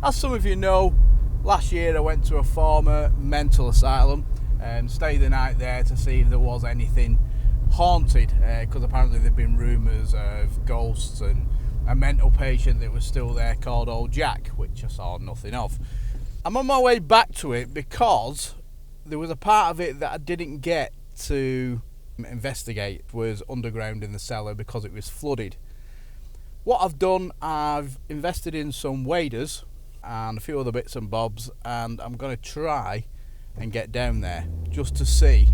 As some of you know, last year I went to a former mental asylum and stayed the night there to see if there was anything haunted, because apparently there'd been rumours of ghosts and a mental patient that was still there called Old Jack, which I saw nothing of. I'm on my way back to it because there was a part of it that I didn't get to investigate. It was underground in the cellar because it was flooded. What I've done, I've invested in some waders and a few other bits and bobs, and I'm going to try and get down there just to see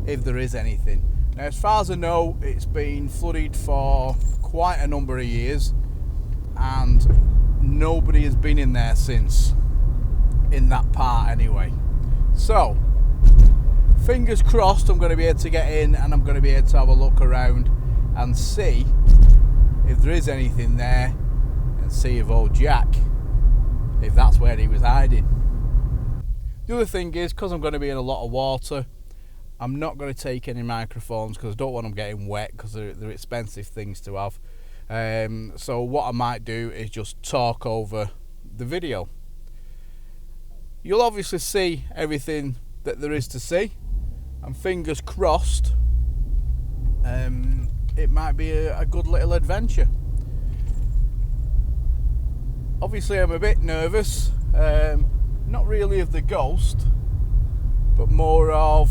if there is anything. Now, as far as I know, it's been flooded for quite a number of years and nobody has been in there since, in that part anyway. So fingers crossed I'm going to be able to get in and I'm going to be able to have a look around and see if there is anything there, and see if Old Jack, if that's where he was hiding. The other thing is, because I'm going to be in a lot of water, I'm not going to take any microphones because I don't want them getting wet, because they're expensive things to have. So what I might do is just talk over the video. You'll obviously see everything that there is to see, and fingers crossed it might be a good little adventure. Obviously I'm a bit nervous, not really of the ghost, but more of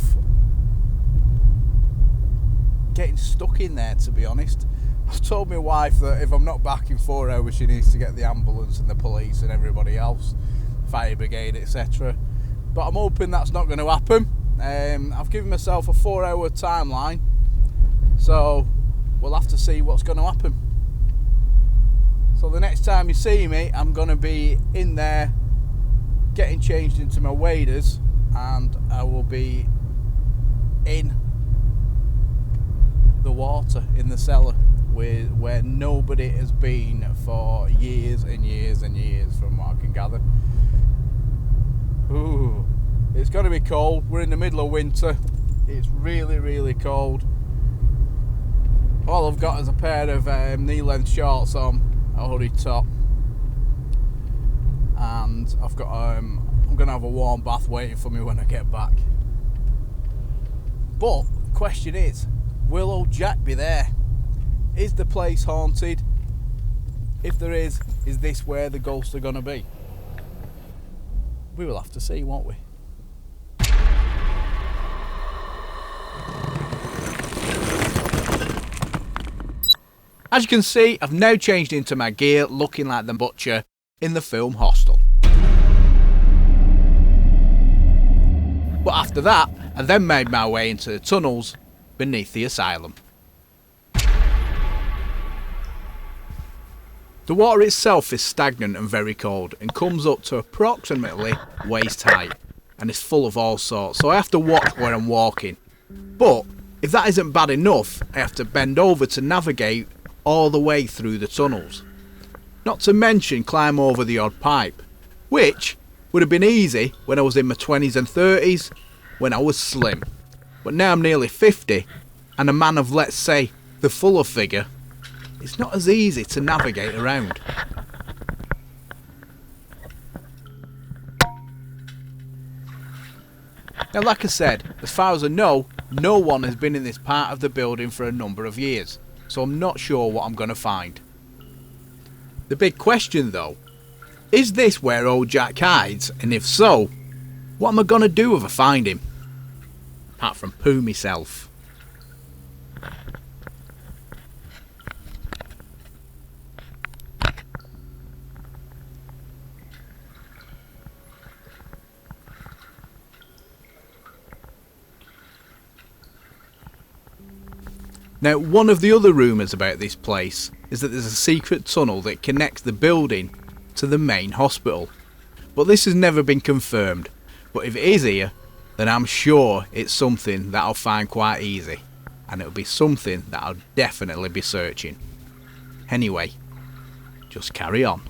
getting stuck in there, to be honest. I've told my wife that if I'm not back in 4 hours, she needs to get the ambulance and the police and everybody else, fire brigade, etc. But I'm hoping that's not going to happen. I've given myself a 4-hour timeline, so we'll have to see what's going to happen. So the next time you see me, I'm going to be in there getting changed into my waders, and I will be in the water in the cellar where nobody has been for years and years and years, from what I can gather. Ooh, it's going to be cold. We're in the middle of winter. It's really, really cold. All I've got is a pair of knee-length shorts on, a hoodie top, and I've got I'm going to have a warm bath waiting for me when I get back. But the question is, will Old Jack be there? Is the place haunted? If there is this where the ghosts are going to be? We will have to see, won't we? As you can see, I've now changed into my gear, looking like the butcher in the film Hostel. But after that, I then made my way into the tunnels beneath the asylum. The water itself is stagnant and very cold, and comes up to approximately waist height, and is full of all sorts, so I have to watch where I'm walking. But if that isn't bad enough, I have to bend over to navigate all the way through the tunnels. Not to mention climb over the odd pipe, which would have been easy when I was in my 20s and 30s, when I was slim. But now I'm nearly 50, and a man of, let's say, the fuller figure, it's not as easy to navigate around. Now, like I said, as far as I know, no one has been in this part of the building for a number of years, so I'm not sure what I'm going to find. The big question though, is this where Old Jack hides, and if so, what am I going to do if I find him? Apart from poo myself. Now, one of the other rumours about this place is that there's a secret tunnel that connects the building to the main hospital. But this has never been confirmed. But if it is here, then I'm sure it's something that I'll find quite easy. And it'll be something that I'll definitely be searching. Anyway, just carry on.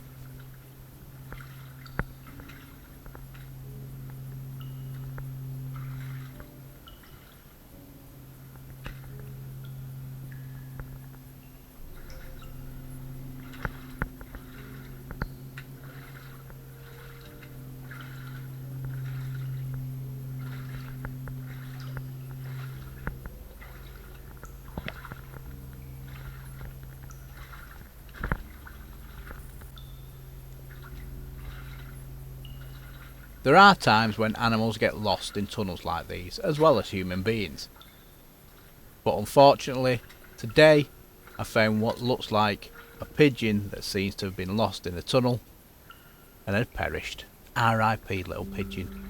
There are times when animals get lost in tunnels like these, as well as human beings. But unfortunately, today I found what looks like a pigeon that seems to have been lost in a tunnel and had perished. R.I.P. little pigeon.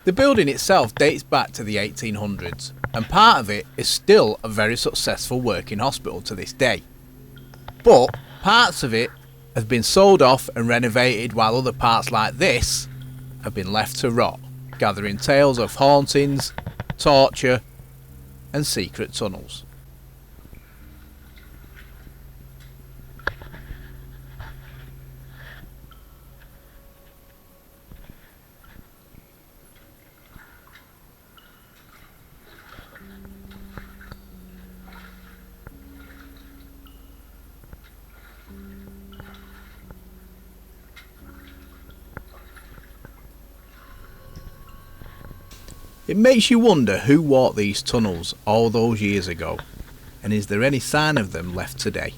The building itself dates back to the 1800s, and part of it is still a very successful working hospital to this day. But parts of it have been sold off and renovated, while other parts like this have been left to rot, gathering tales of hauntings, torture and secret tunnels. It makes you wonder who walked these tunnels all those years ago, and is there any sign of them left today?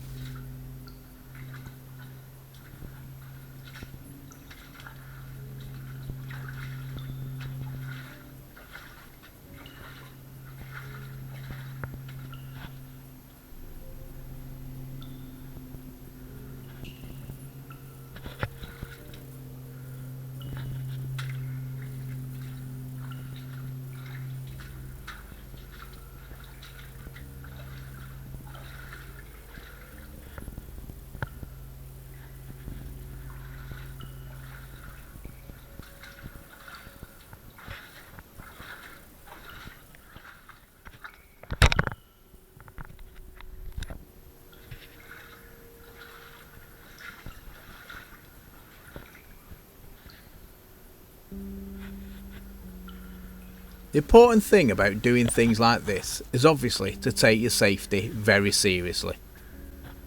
The important thing about doing things like this is obviously to take your safety very seriously.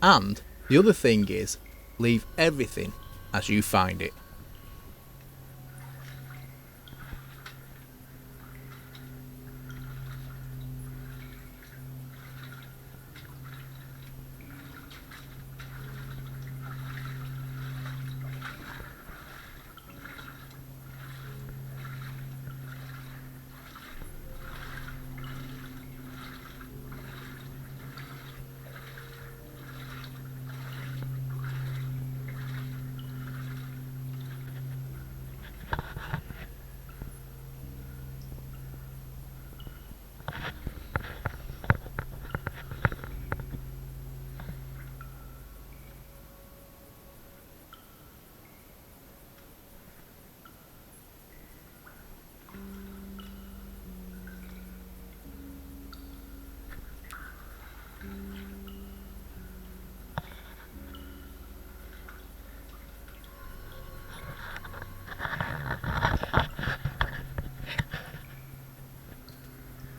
And the other thing is, leave everything as you find it.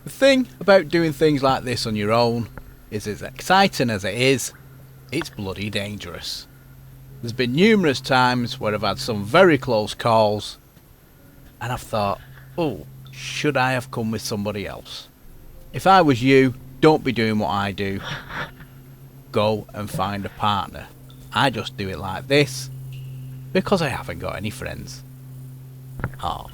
The thing about doing things like this on your own is, as exciting as it is, it's bloody dangerous. There's been numerous times where I've had some very close calls and I've thought, oh, should I have come with somebody else? If I was you, don't be doing what I do. Go and find a partner. I just do it like this because I haven't got any friends. Oh.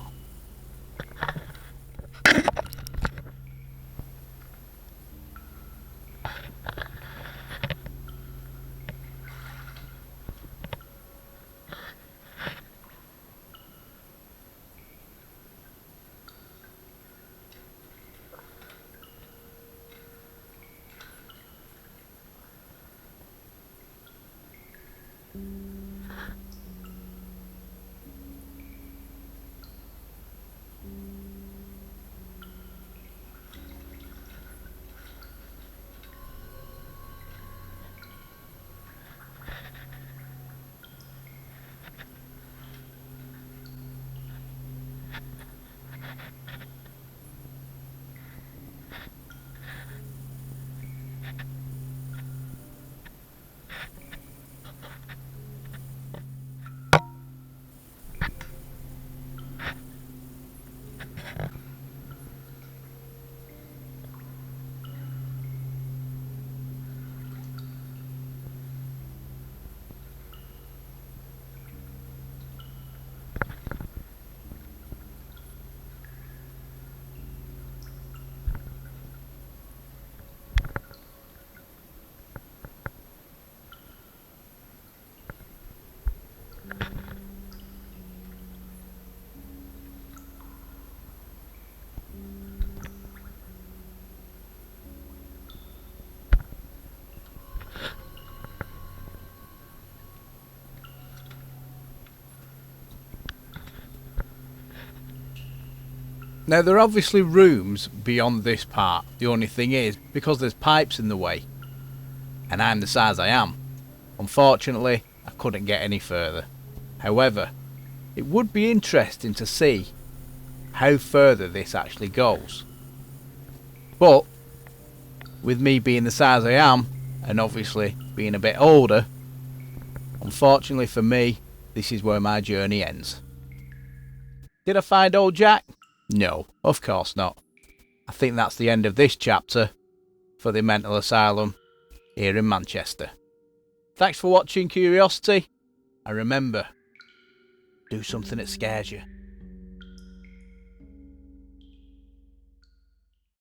Now there are obviously rooms beyond this part. The only thing is, because there's pipes in the way, and I'm the size I am, unfortunately I couldn't get any further. However, it would be interesting to see how further this actually goes. But with me being the size I am, and obviously being a bit older, unfortunately for me, this is where my journey ends. Did I find old Jack? No, of course not. I think that's the end of this chapter for the mental asylum here in Manchester. Thanks for watching Curiosity, and remember, do something that scares you.